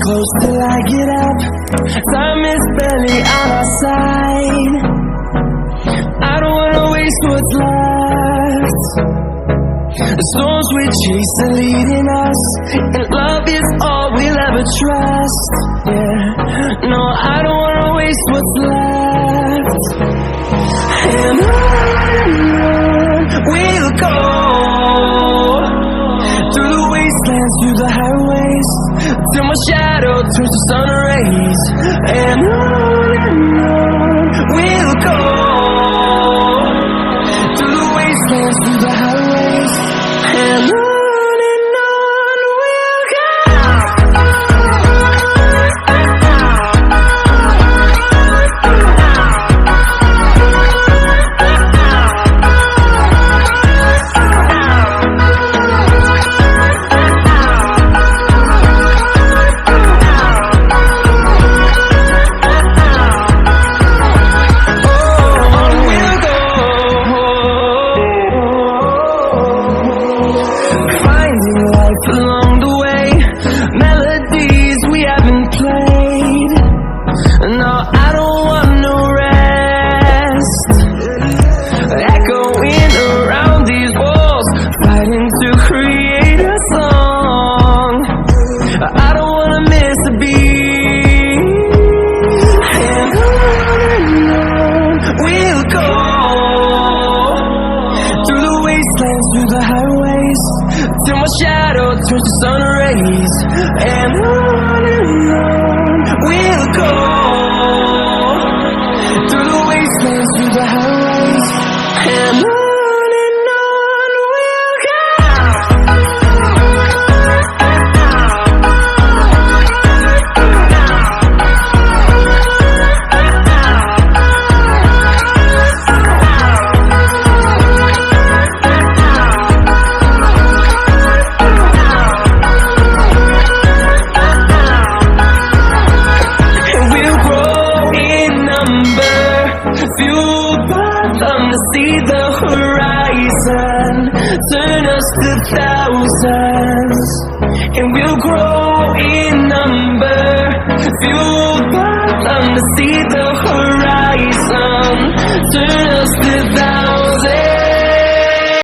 close till I get up. Time is barely on our side. I don't wanna waste what's left. The storms we chase are leading us, and love is all we'll ever trust. Yeah, no, I don't wanna waste what's left. And on we'll go, through the wastelands, through the highways, till my shadow turns to sun rays. And on we'll go, through the wastelands, through the highways, and on we'll go. Along the way, melodies we haven't played. No, I don't want no rest. Echoing around these walls, fighting to create a song. I don't wanna miss a beat. And on we'll go, through the wastelands, through the highways, till my shadow turns to sun rays. And on we'll go, through the wastelands, through the highways, and on we'll go. Fueled by them to see the horizon, turn us to thousands, and we'll grow in number. Fueled by them to see